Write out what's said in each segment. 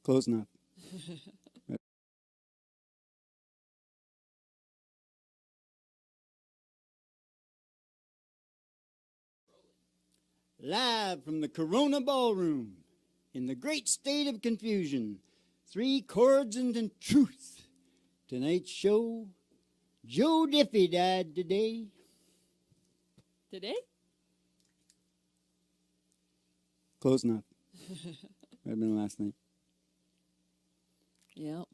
Close enough. Live from the Corona Ballroom, in the great state of confusion, 3 chords and the truth. Tonight's show, Joe Diffie died today. Today? Close enough. Might have been last night. Yeah.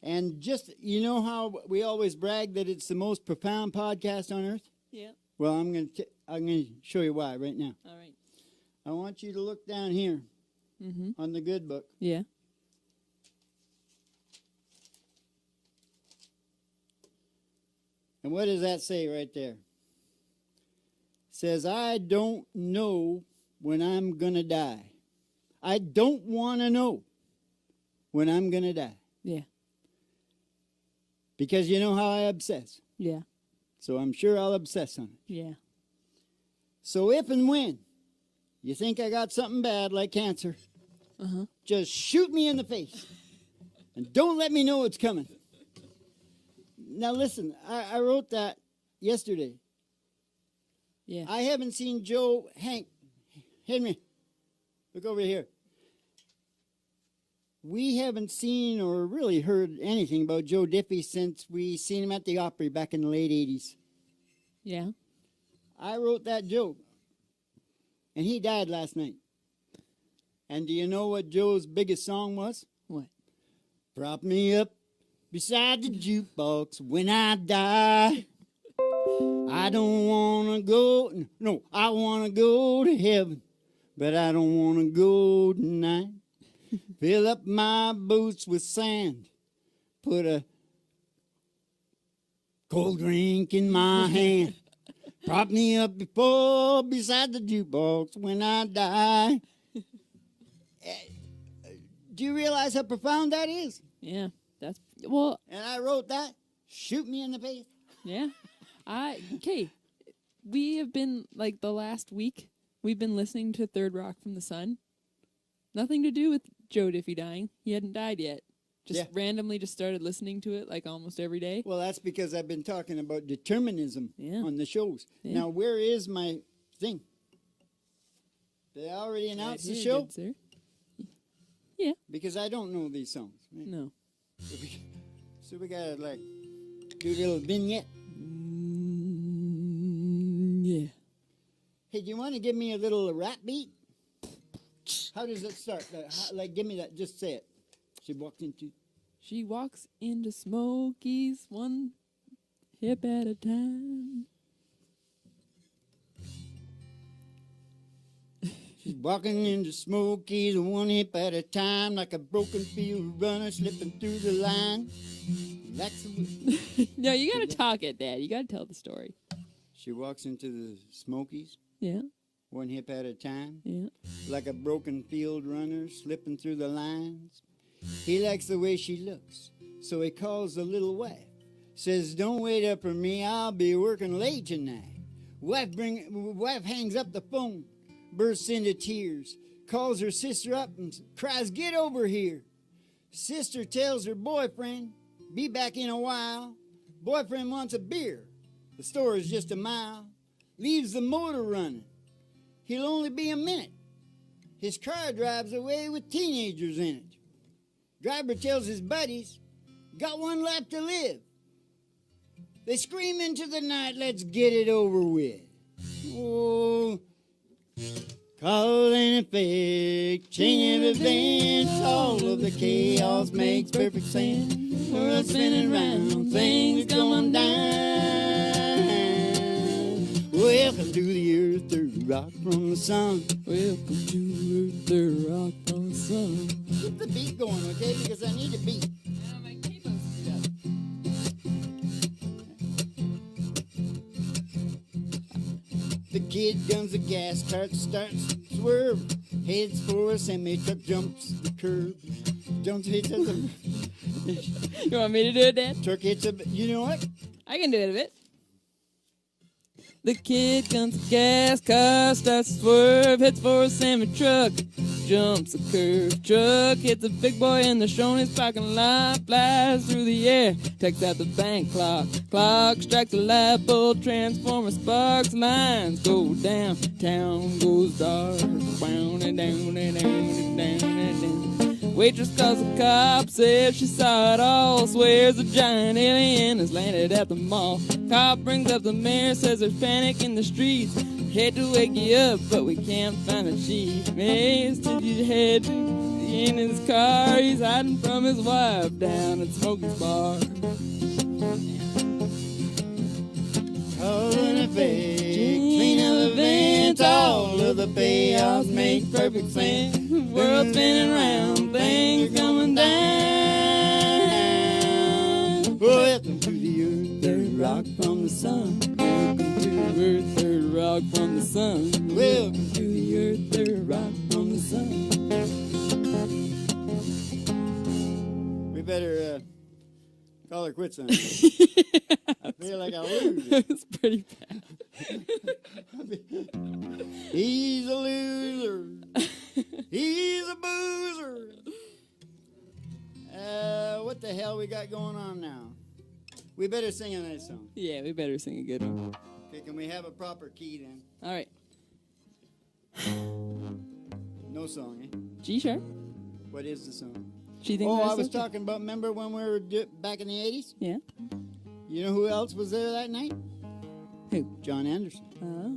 And just, you know how we always brag that it's the most profound podcast on earth? Yeah. Well, I'm going to show you why right now. All right. I want you to look down here on the good book. Yeah. And what does that say right there? It says, I don't know when I'm going to die. I don't want to know when I'm going to die. Yeah. Because you know how I obsess. Yeah. So I'm sure I'll obsess on it. Yeah. So if and when you think I got something bad like cancer, just shoot me in the face. And don't let me know it's coming. Now listen, I wrote that yesterday. Yeah. I haven't seen Joe, Hank, Henry, look over here. We haven't seen or really heard anything about Joe Diffie since we seen him at the Opry back in the late 80s. Yeah. I wrote that joke, and he died last night. And do you know what Joe's biggest song was? What? Prop me up beside the jukebox when I die. I don't want to go, no, I want to go to heaven, but I don't want to go tonight. Fill up my boots with sand, put a cold drink in my hand. Prop me up beside the jukebox when I die. Do you realize how profound that is? Yeah. That's, well. And I wrote that, shoot me in the face. Yeah. Okay. We have been, like, the last week, we've been listening to Third Rock from the Sun. Nothing to do with Joe Diffie dying. He hadn't died yet. Just randomly just started listening to it like almost every day. Well, that's because I've been talking about determinism on the shows. Yeah. Now, where is my thing? Did I already announce the show? Good, sir. Yeah. Because I don't know these songs. Right? No. So we gotta like do a little vignette. Yeah. Hey, do you want to give me a little rap beat? How does it start? Like, give me that. Just say it. She walks into Smokies, one hip at a time. She's walking into Smokies, one hip at a time, like a broken field runner slipping through the line. No, you gotta talk it, Dad. You gotta tell the story. She walks into the Smokies. Yeah. One hip at a time. Yeah. Like a broken field runner slipping through the lines. He likes the way she looks, so he calls the little wife. Says, don't wait up for me, I'll be working late tonight. Wife hangs up the phone, bursts into tears, calls her sister up and cries, get over here. Sister tells her boyfriend, be back in a while. Boyfriend wants a beer. The store is just a mile. Leaves the motor running. He'll only be a minute. His car drives away with teenagers in it. Driver tells his buddies, got one left to live. They scream into the night, let's get it over with. Oh, call and fake, chain of events, all of the chaos makes perfect sense. World spinning round, things going down. Welcome to the earth, third rock from the sun. Welcome to earth, third rock from the sun. Keep the beat going, okay? Because I need a beat. My keyboard's The kid guns the gas, cart starts swerve, heads for a semi-truck, jumps the curb, hits the... You want me to do it, Dad? Truck hits a... You know what? I can do it a bit. The kid guns the gas, car starts to swerve, heads for a semi-truck, jumps a curve. Truck hits a big boy in the Shoney's parking lot. Flies through the air, takes out the bank clock. Clock strikes a light bulb, transformer sparks. Lines go down, town goes dark. Down and down and down and down and down. Waitress calls the cops, says she saw it all. Swears a giant alien has landed at the mall. Cop brings up the mayor, says there's panic in the streets. Hate to wake you up, but we can't find the chief. Mayor's to your head in his car. He's hiding from his wife down at Smokey's bar. All in effect, clean up the vents, all of the payouts make perfect sense. World spinning round, things coming down. Welcome to the earth, third rock from the sun. Welcome to the earth, third rock from the sun. Welcome to the earth, third rock from the sun. We better call her quits on it. I feel like I lose. It's pretty bad. He's a loser. He's a boozer. What the hell we got going on now? We better sing a nice song. Yeah, we better sing a good one. Okay, can we have a proper key then? All right. No song, eh? G sharp. What is the song? She thinks Oh, that's I was okay. talking about, remember when we were back in the 80s? Yeah. You know who else was there that night? Who? John Anderson. Oh.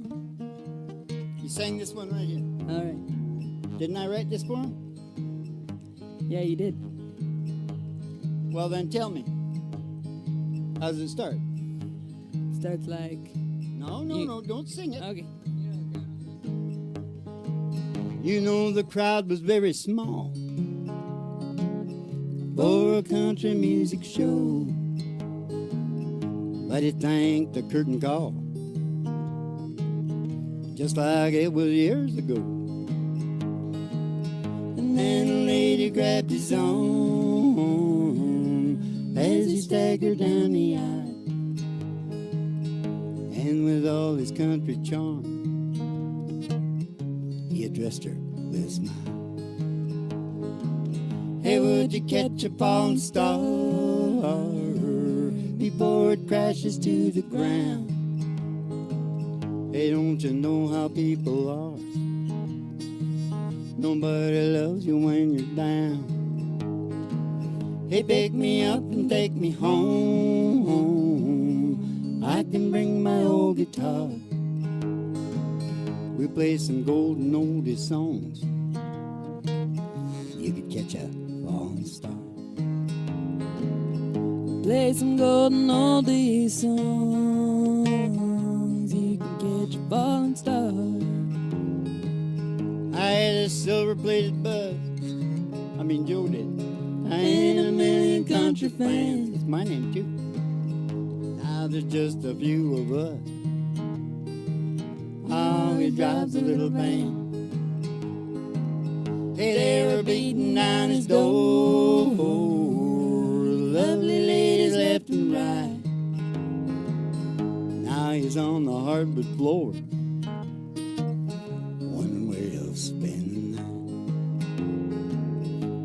He sang this one right here. All right. Didn't I write this for him? Yeah, you did. Well, then tell me. How does it start? Starts like. No, don't sing it. Okay. You know the crowd was very small for a country music show, but it thanked the curtain call, just like it was years ago. And then a lady grabbed his arm as he staggered down the aisle, and with all his country charm, he addressed her with a smile. Hey, would you catch a falling star before it crashes to the ground? Hey, don't you know how people are? Nobody loves you when you're down. Hey, pick me up and take me home. I can bring my old guitar. We play some golden oldie songs. You could catch a falling star. Play some golden oldie songs. You can catch a falling star. I had a silver-plated buzz. Joe did. I ain't a million country fans. It's my name too. Now there's just a few of us. Oh, he drives a little van. Hey, they were beating down his door. Lovely ladies left and right. Now he's on the hardwood floor, wondering where he'll spend the night.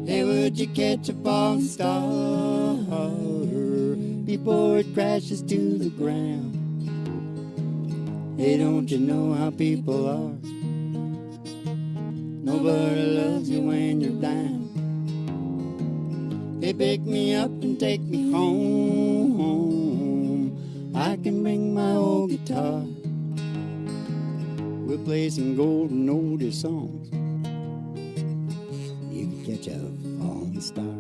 Hey, would you catch a falling star before it crashes to the ground? Hey, don't you know how people are? Nobody loves you when you're down. Hey, pick me up and take me home. I can bring my old guitar. We'll play some golden oldie songs. You can catch a falling star.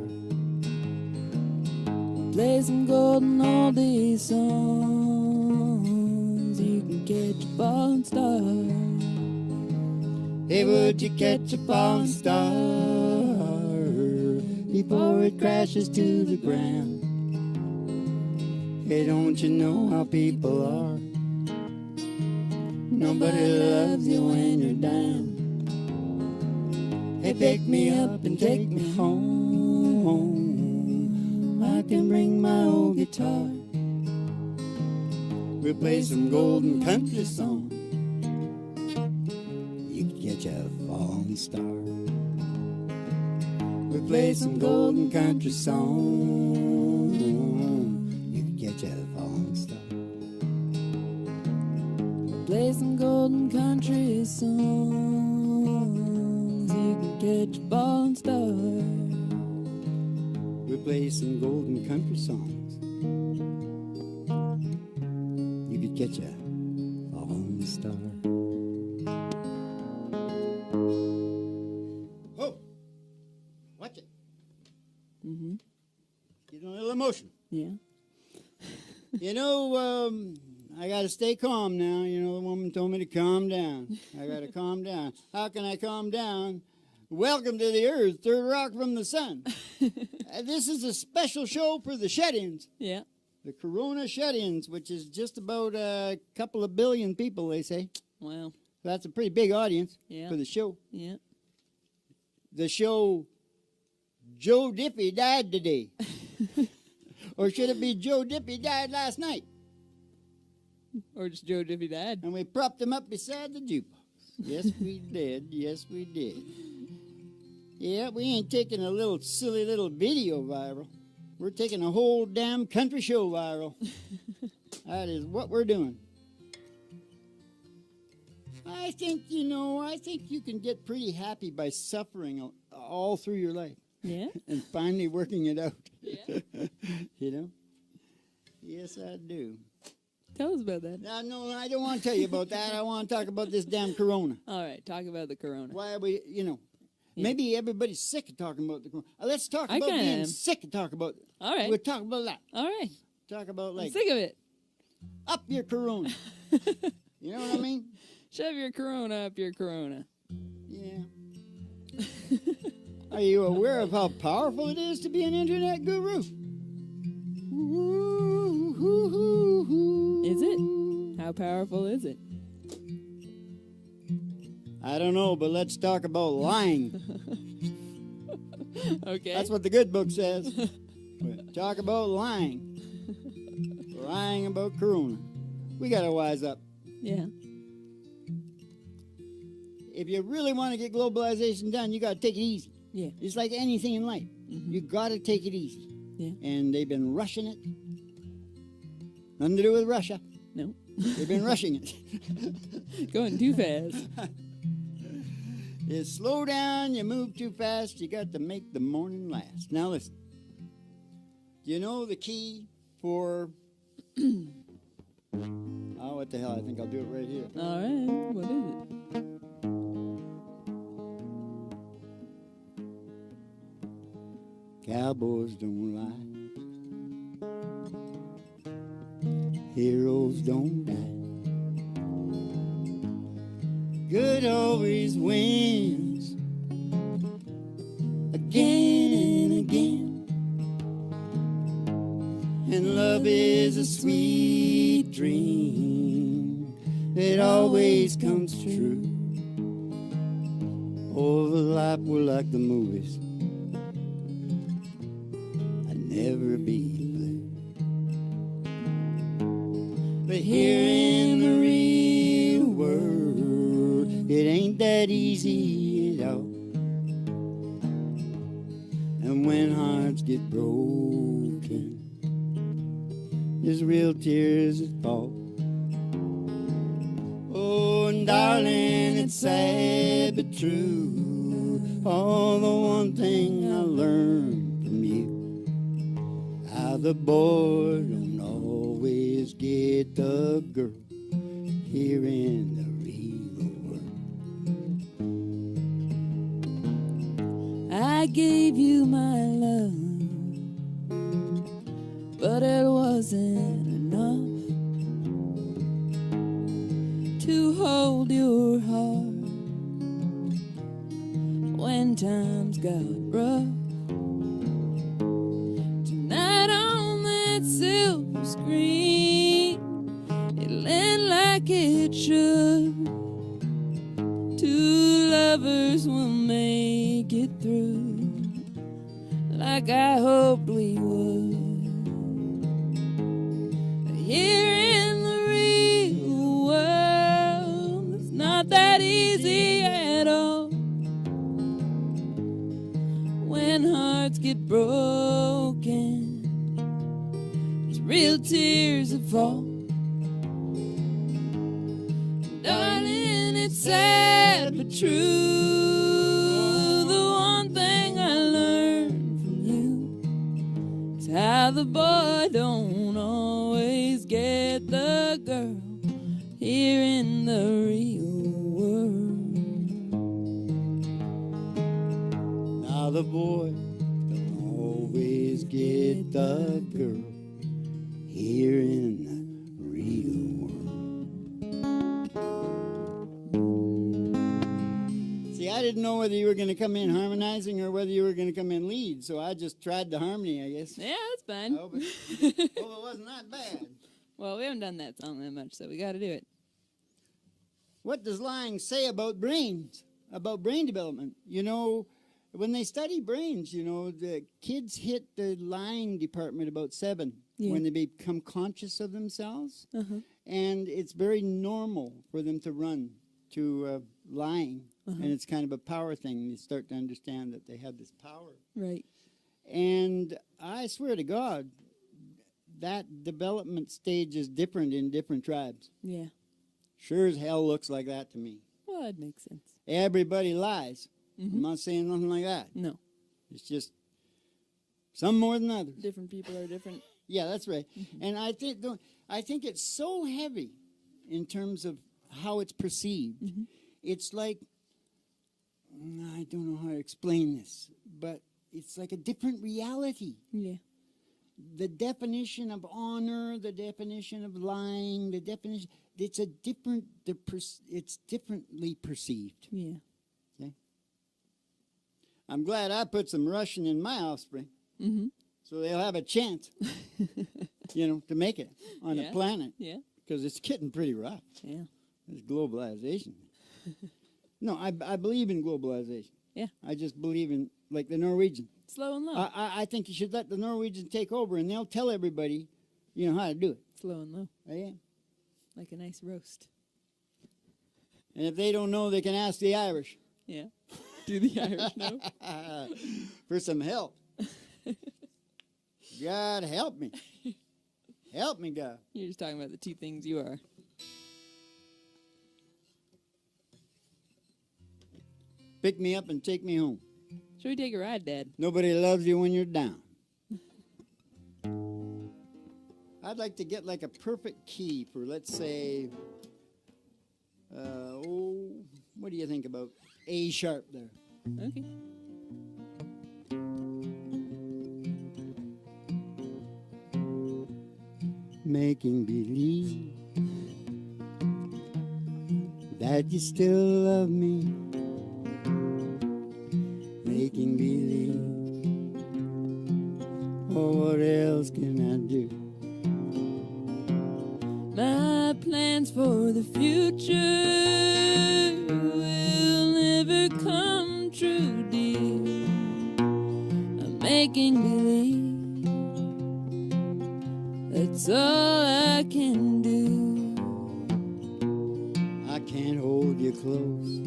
Play some golden oldie songs. You can catch a falling star. Hey, would you catch a falling star before it crashes to the ground? Hey, don't you know how people are? Nobody loves you when you're down. Hey, pick me up and take me home. I can bring my old guitar. We'll play some golden country songs. You can catch a falling star. We play some golden country song. You can catch a falling star. Play some golden country songs. You can catch a falling star. We play some golden country songs. You could catch a falling star. Oh, watch it. Mm-hmm. Get a little emotion. Yeah. You know, I got to stay calm now. You know, the woman told me to calm down. I got to calm down. How can I calm down? Welcome to the Earth, Third Rock from the Sun. This is a special show for the shut-ins. Yeah. The Corona shut-ins, which is just about a couple of billion people, they say. Wow. That's a pretty big audience Yeah. for the show. Yeah. The show, Joe Diffie died today. Or should it be Joe Diffie died last night? Or just Joe Diffie died. And we propped him up beside the jukebox. Yes, we did. Yes, we did. Yeah, we ain't taking a little silly little video viral. We're taking a whole damn country show viral. That is what we're doing. I think you can get pretty happy by suffering all through your life. Yeah. And finally working it out. Yeah. You know? Yes, I do. Tell us about that. No, I don't want to tell you about that. I want to talk about this damn corona. All right. Talk about the corona. Why are we, Yeah. maybe everybody's sick of talking about the corona. Let's talk I about kinda being am. sick of talking about it. All right. We'll talk about that. All right. Talk about, I'm like, sick of it. up your corona. You know what I mean? Shove your corona up your corona. Yeah. Are you aware of how powerful it is to be an internet guru? Is it? How powerful is it? I don't know, but let's talk about lying. Okay. That's what the good book says. Talk about lying. Lying about corona. We got to wise up. Yeah. If you really want to get globalization done, you got to take it easy. Yeah. It's like anything in life. Mm-hmm. You got to take it easy. Yeah. And they've been rushing it. Nothing to do with Russia. No. They've been rushing it. Going too fast. You slow down, you move too fast, you got to make the morning last. Now listen. Do you know the key for... Oh, what the hell? I think I'll do it right here. All right. What is it? Cowboys don't lie. Heroes don't die. Good always wins. Again and again. And love is a sweet dream. It always comes true. Oh, the life will like the movies. Never be blue. But here in the real world, it ain't that easy at all. And when hearts get broken, there's real tears that fall. Oh, and darling, it's sad but true. Oh, the one thing I learned from you. How the boy don't always get the girl here in the real world. I gave you my love, but it wasn't enough to hold your heart when times got rough. Silver screen, it lit like it should. Two lovers will make it through, like I hoped we would. Here in the real world, it's not that easy at all. When when hearts get broken, it's real tears that fall. Darling, it's sad but true. The one thing I learned from you is how the boy don't always get the girl here in the real world. Now the boy don't always get the girl here in the real world. See, I didn't know whether you were going to come in harmonizing or whether you were going to come in lead, so I just tried the harmony, I guess. Yeah, that's fine. Oh, but, it wasn't that bad. Well, we haven't done that song that much, so we got to do it. What does lying say about brains, about brain development? You know, when they study brains, you know, the kids hit the lying department about 7 when they become conscious of themselves. And it's very normal for them to run to lying. And it's kind of a power thing. They start to understand that they have this power. Right. And I swear to God, that development stage is different in different tribes. Yeah. Sure as hell looks like that to me. Well, that makes sense. Everybody lies. I'm not saying nothing like that. No. It's just some more than others. Different people are different. Yeah, that's right. And I think it's so heavy in terms of how it's perceived. It's like, I don't know how to explain this, but it's like a different reality. Yeah. The definition of honor, the definition of lying, the definition, it's differently perceived. Yeah. Okay? I'm glad I put some Russian in my offspring. So they'll have a chance, you know, to make it on the planet. Yeah. Because it's getting pretty rough. Yeah. It's globalization. No, I believe in globalization. Yeah. I just believe in, like the Norwegian. Slow and low. I think you should let the Norwegians take over, and they'll tell everybody, you know, how to do it. Slow and low. Yeah. Like a nice roast. And if they don't know, they can ask the Irish. Yeah. Do the Irish know? For some help. God, help me. Help me, God. You're just talking about the two things you are. Pick me up and take me home. Should we take a ride, Dad? Nobody loves you when you're down. I'd like to get like a perfect key for, let's say, what do you think about A sharp there? Okay. Making believe that you still love me. Making believe. Oh, what else can I do? My plans for the future will never come true, dear. I'm making believe. That's all I can do. I can't hold you close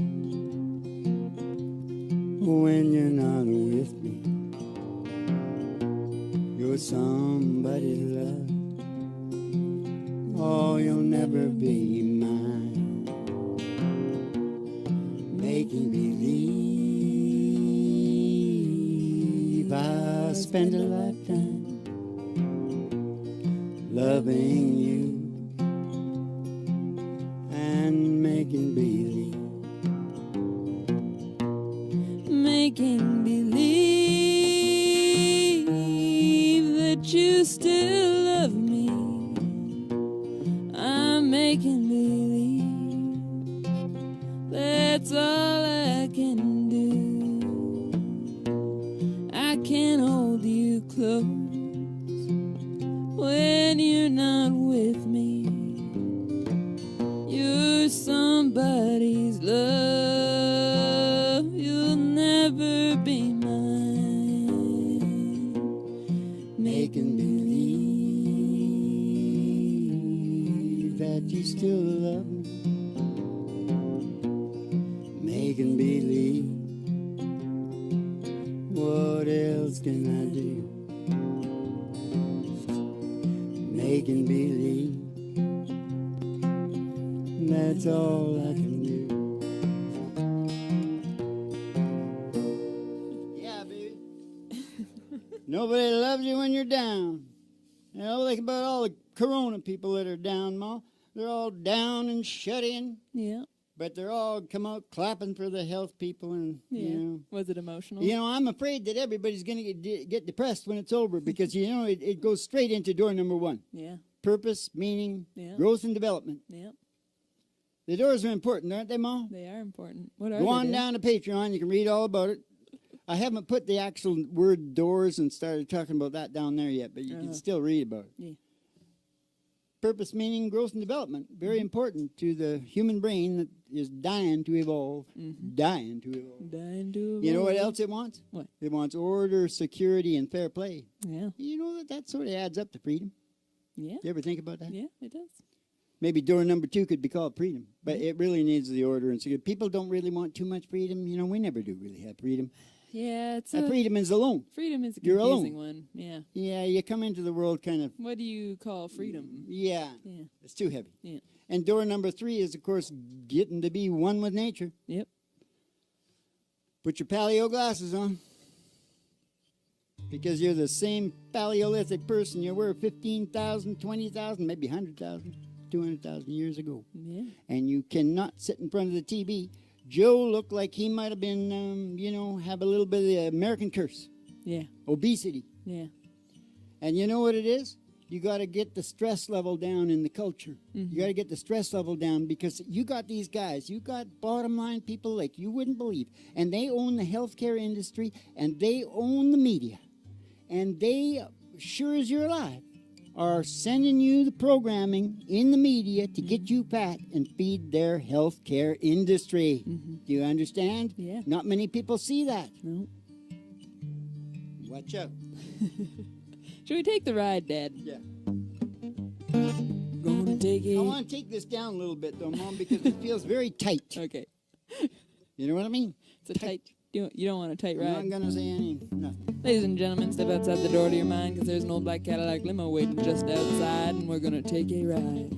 when you're not with me. You're somebody's love. Oh, you'll never be mine. Making believe I spend a lifetime loving you and making believe. Making believe that you still love me. I'm making believe. That's all I can do. I can hold you close when you're not with me. You're somebody's love. You'll never be mine. Making believe that you still love me. Making believe. What else can I do? Making believe. That's all I can do. Yeah, baby. Nobody loves you when you're down. You know, think about all the corona people that are down, Ma. They're all down and shut in. Yeah. But they're all come out clapping for the health people. And, Yeah. you know. Was it emotional? You know, I'm afraid that everybody's going to get depressed when it's over because, you know, it goes straight into door number 1. Yeah. Purpose, meaning, Yeah. growth, and development. Yeah. The doors are important, aren't they, Ma? They are important. What are Go they? on Dad? down to Patreon. You can read all about it. I haven't put the actual word doors and started talking about that down there yet, but you can still read about it. Yeah. Purpose, meaning, growth, and development. Very important to the human brain that is dying to evolve. Dying to evolve. Dying to evolve. You know what else it wants? What? It wants order, security, and fair play. Yeah. You know that sort of adds up to freedom. Yeah. You ever think about that? Yeah, it does. Maybe door number 2 could be called freedom, but it really needs the order and security. People don't really want too much freedom. You know, we never do really have freedom. Yeah, it's Freedom is alone. freedom is a You're confusing alone. one. Yeah. Yeah, you come into the world kind of, What do you call freedom? yeah, Yeah. it's too heavy. Yeah. And door number 3 is, of course, getting to be one with nature. Yep. Put your paleo glasses on. Because you're the same Paleolithic person you were 15,000, 20,000, maybe 100,000, 200,000 years ago. Yeah. And you cannot sit in front of the TV. Joe looked like he might have been, you know, have a little bit of the American curse. Yeah. Obesity. Yeah. And you know what it is? You got to get the stress level down in the culture. You got to get the stress level down because you got these guys. You got bottom line people like you wouldn't believe. And they own the healthcare industry and they own the media. And they, sure as you're alive, are sending you the programming in the media to get you fat and feed their healthcare industry. Do you understand? Yeah. Not many people see that. No. Watch out. Should we take the ride, Dad? Yeah. Gonna take it. I want to take this down a little bit, though, Mom, because it feels very tight. Okay. You know what I mean? It's a tight. You don't want a tight I'm not ride. going to say nothing. Ladies and gentlemen, step outside the door to your mind because there's an old black Cadillac limo waiting just outside, and we're gonna take a ride.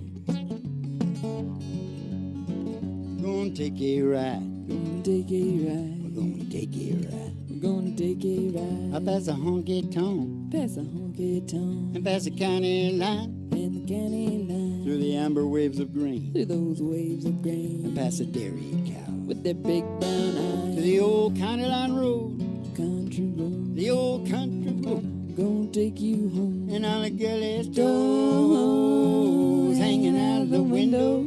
Gonna take a ride. Gonna take a ride. We're gonna take a ride. We're gonna take a ride. Up past the Honky Tonk Past a honky tonk and past the county line, and the county line. through the amber waves of grain, Through those waves of grain. and past the dairy cow, With their big brown to eyes. the old county line road, Country road. the old country road, Gonna take you home. and all the girlies' toes hanging out of the window.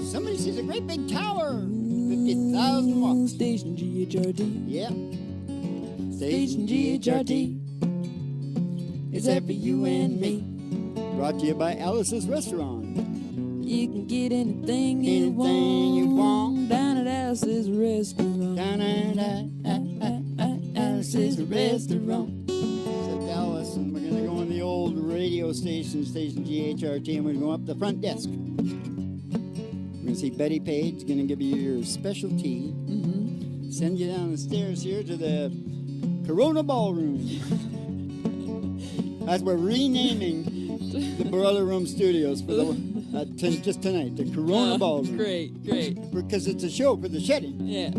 Somebody sees a great big tower, 50,000 watts. Station GHRT. Yep. Station GHRT. It's there for you and me. Brought to you by Alice's Restaurant. You can get anything you Anything you want. down at Alice's Restaurant. Down at Alice's Restaurant. Except Alice, and we're going to go on the old radio station, Station GHRT, and we're going to go up the front desk. We're going to see Betty Page, going to give you your special tea. Send you down the stairs here to the Corona Ballroom. As we're renaming the Boiler Room Studios for the just tonight, the Corona Ballroom. Great. Because it's a show for the shedding. Yeah.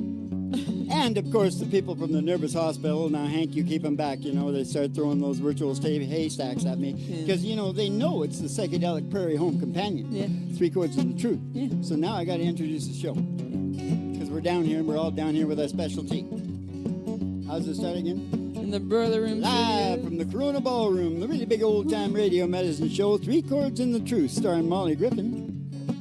And, of course, the people from the Nervous Hospital. Now, Hank, you keep them back. You know, they start throwing those virtual haystacks at me. Because, you know, they know it's the psychedelic prairie home companion. Yeah. 3 Chords of the Truth. Yeah. So now I got to introduce the show. Because we're down here, and we're all down here with our specialty. How's it start again? In the Boiler Room Live studio. from the Corona Ballroom, the really big old-time radio medicine show, 3 Chords in the Truth, starring Molly Griffin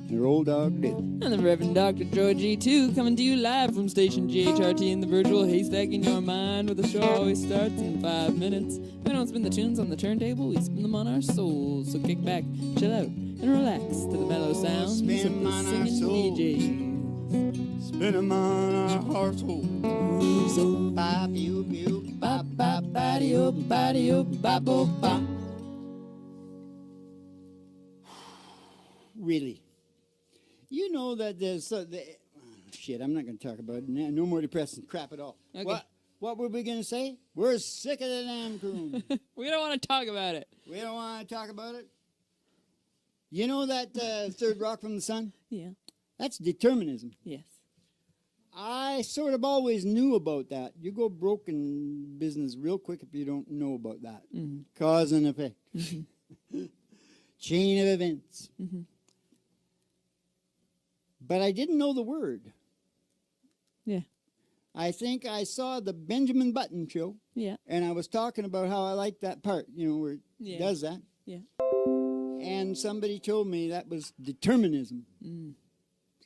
and her old dog, Dick. And the Reverend Dr. Joy G2 coming to you live from Station GHRT in the virtual haystack in your mind, where the show always starts in 5 minutes. We don't spin the tunes on the turntable, we spin them on our souls. So kick back, chill out, and relax to the mellow sounds Spin of the on our singing souls. DJs. Spin 'em on our household. So, Bop, you, ba ba ba dee oh ba bo ba. Really. You know that there's... shit, I'm not going to talk about it now. No more depressing crap at all. Okay. What were we going to say? We're sick of the damn croon. We don't want to talk about it. We don't want to talk about it. You know that third rock from the sun? Yeah. That's determinism. Yes. I sort of always knew about that. You go broke in business real quick if you don't know about that. Mm-hmm. Cause and effect. Mm-hmm. Chain of events. Mm-hmm. But I didn't know the word. Yeah. I think I saw the Benjamin Button show. Yeah. And I was talking about how I like that part, where it does that. Yeah. And somebody told me that was determinism. Mm.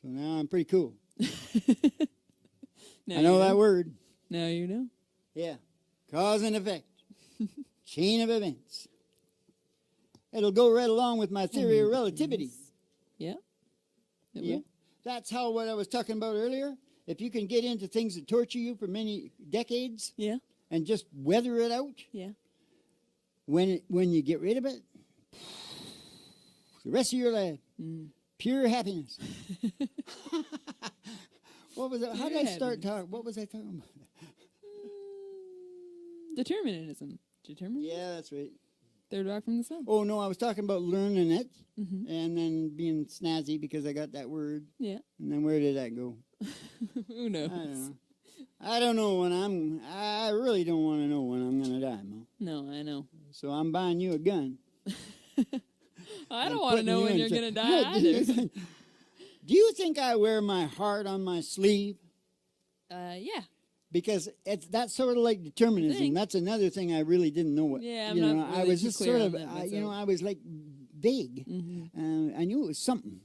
So now I'm pretty cool. Now I know that word. Now you know. Yeah. Cause and effect. Chain of events. It'll go right along with my theory of relativity. Yeah. It Yeah. will. That's how what I was talking about earlier. If you can get into things that torture you for many decades Yeah. and just weather it out, Yeah. when you get rid of it, the rest of your life, pure happiness. What was it? How did I start talking? What was I talking about? Determinism. Yeah, that's right. Third rock from the sun. Oh, no, I was talking about learning it Mm-hmm. and then being snazzy because I got that word. Yeah. And then where did that go? Who knows? I don't know I really don't want to know when I'm going to die, Mo. No, I know. So I'm buying you a gun. I don't want to know when you're going to die either. Do you think I wear my heart on my sleeve? Yeah. Because that's sort of like determinism. That's another thing I really didn't know what. Yeah, I'm not really I was too just clear sort on of, that I was like vague. Mm-hmm. I knew it was something.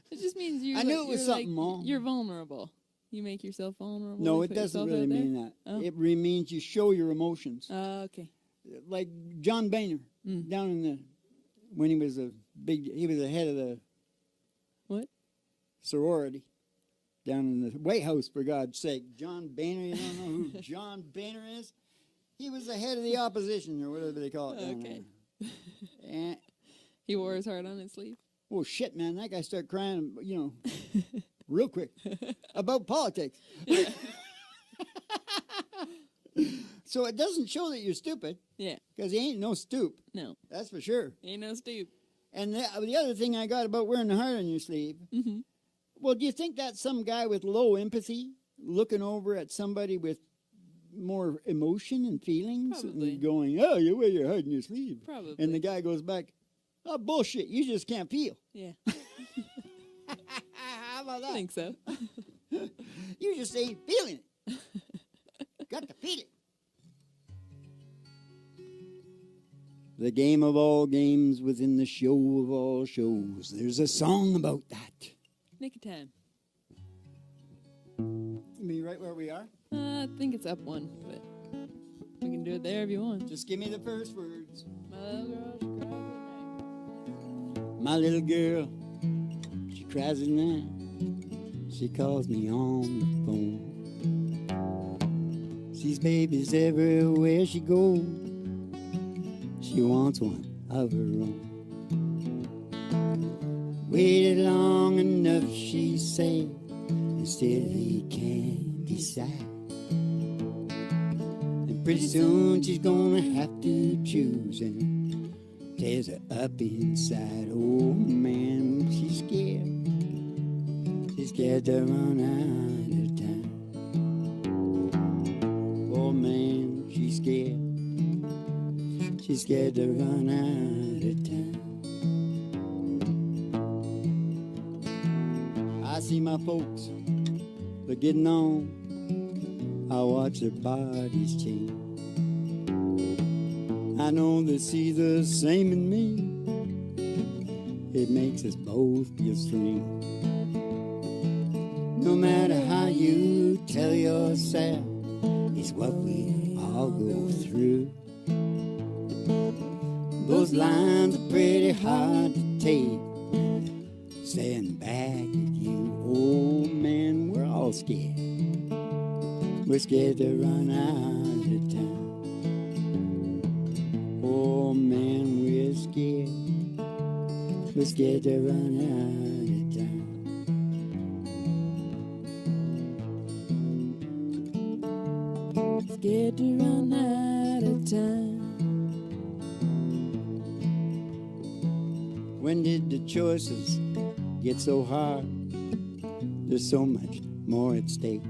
It just means you're. I knew it was you're something, like, Mom. You're vulnerable. You make yourself vulnerable. No, You it put doesn't yourself really out there? mean that. Oh. It really means you show your emotions. Okay. Like John Boehner down in the, when he was he was the head of the What? sorority down in the White House, for God's sake. John Boehner, you don't know who John Boehner is? He was the head of the opposition, or whatever they call it down Okay. there. And, He wore his heart on his sleeve. oh, shit, man, that guy started crying, real quick about politics. Yeah. So it doesn't show that you're stupid, Yeah. because he ain't no stoop. No. That's for sure. Ain't no stoop. And the other thing I got about wearing the heart on your sleeve, Mm-hmm. well, do you think that's some guy with low empathy looking over at somebody with more emotion and feelings? Probably. And going, oh, you wear your heart on your sleeve. Probably. And the guy goes back, oh, bullshit, you just can't feel. Yeah. How about I that? think so. You just ain't feeling it. Got to feel it. The game of all games within the show of all shows. There's a song about that. Nick of time. You mean right where we are? I think it's up one, but we can do it there if you want. Just give me the first words. My little girl, she cries at night. My little girl, she cries at night. She calls me on the phone. Sees babies everywhere she goes. She wants one of her own. Waited long enough, she said, and still he can't decide. And pretty soon she's gonna have to choose, and tears her up inside. Oh man, she's scared. She's scared to run out of time. Oh man, she's scared. She's scared to run out of time. I see my folks, they're getting on. I watch their bodies change. I know they see the same in me. It makes us both feel strange. No matter how you tell yourself, it's what we all go through. Those lines are pretty hard to take. Staring back at you, oh man, we're all scared. We're scared to run out of time. Oh man, we're scared. We're scared to run out of time. Scared good time. When did the choices get so hard? There's so much more at stake.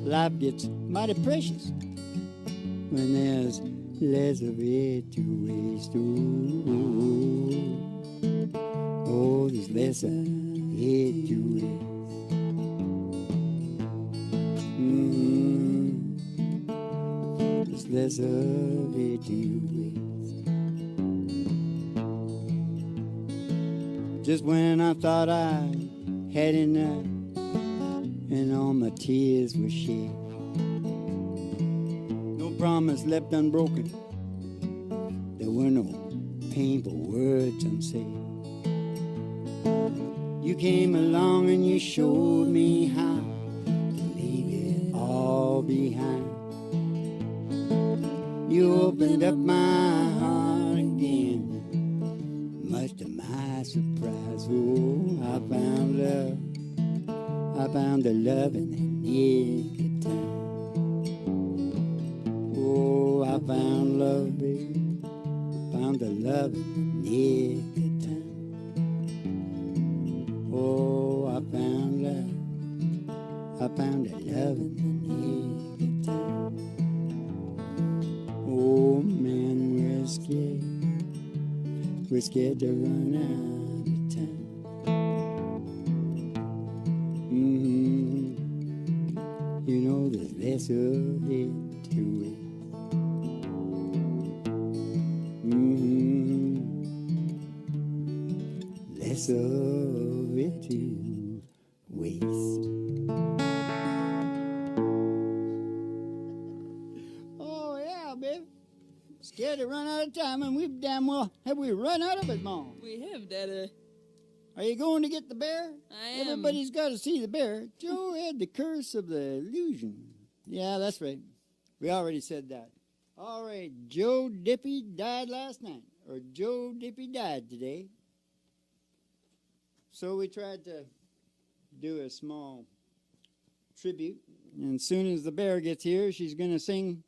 Life gets mighty precious when there's less of it to waste. Ooh. Oh, there's less of it to waste. There's less of it to waste. Just when I thought I had enough and all my tears were shed, no promise left unbroken, there were no painful words unsaid. You came along and you showed me how to leave it all behind. You opened up my heart again, much to my surprise. Oh, I found love. I found the love in the nick of time. Oh, I found love, baby. Found the love in the nick of time. Oh, I found love. I found the love in the nick of time. Oh, man, we're scared. We're scared to run out of time. You know there's less of it to waste. Less of it to waste. Oh yeah, baby. Scared to run out of time, and we've damn well have we run out of it, Mom. We have, Dada. Are you going to get the bear? I am. Everybody's got to see the bear. Joe had the curse of the illusion. Yeah, that's right. We already said that. All right, Joe Diffie died last night, or Joe Diffie died today. So we tried to do a small tribute. And as soon as the bear gets here, she's going to sing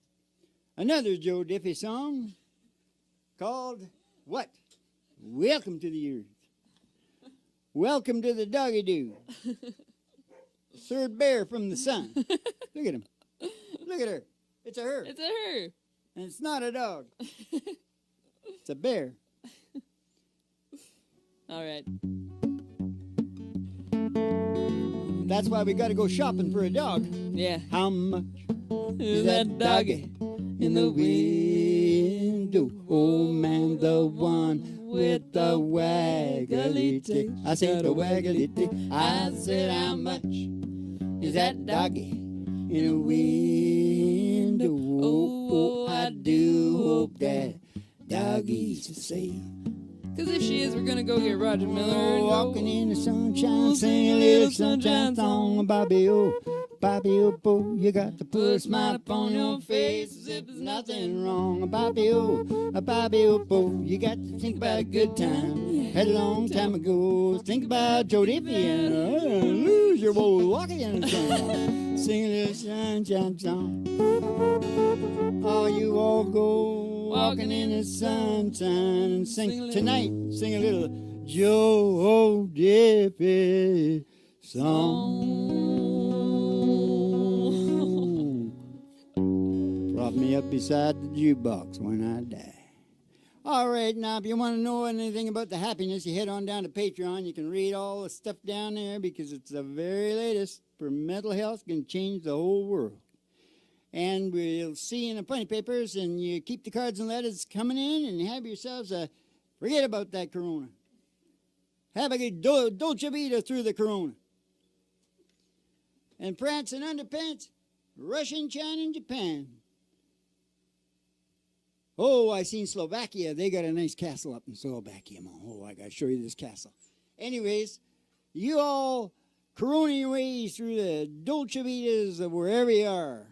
another Joe Diffie song called what? Welcome to the Earth. Welcome to the doggy doo. Third bear from the sun. Look at him. Look at her. It's a her. It's a her. And it's not a dog. It's a bear. All right. That's why we got to go shopping for a dog. Yeah. How much Is that doggy in the window? Oh man, the one with the waggly tick. I said the waggly tick. I said how much is that doggy in the window? Oh, I do hope that doggy's safe. Because if she is, we're going to go get Roger Miller. Oh, walking in the sunshine, sing a little sunshine song. Bobby, oh, Bo, you got to put a smile upon your face as if there's nothing wrong. Bobby, oh, Bo, you got to think about a good time. Had a long time ago. Think about Joe Diffie and lose your boy walking in the sun. Sing a little sunshine song. Oh, you all go walking in the sunshine and sing tonight. Sing a little Joe Diffie song. Prop me up beside the jukebox when I die. All right, now if you want to know anything about the happiness, you head on down to Patreon. You can read all the stuff down there because it's the very latest for mental health, can change the whole world. And we'll see you in the funny papers, and you keep the cards and letters coming in, and have yourselves a, forget about that corona. Have a good Dolce Vita through the corona. And prance and underpants, Russian, China, and Japan. Oh, I seen Slovakia. They got a nice castle up in Slovakia. Oh, I got to show you this castle. Anyways, you all corona your ways through the Dolce Vitas of wherever you are.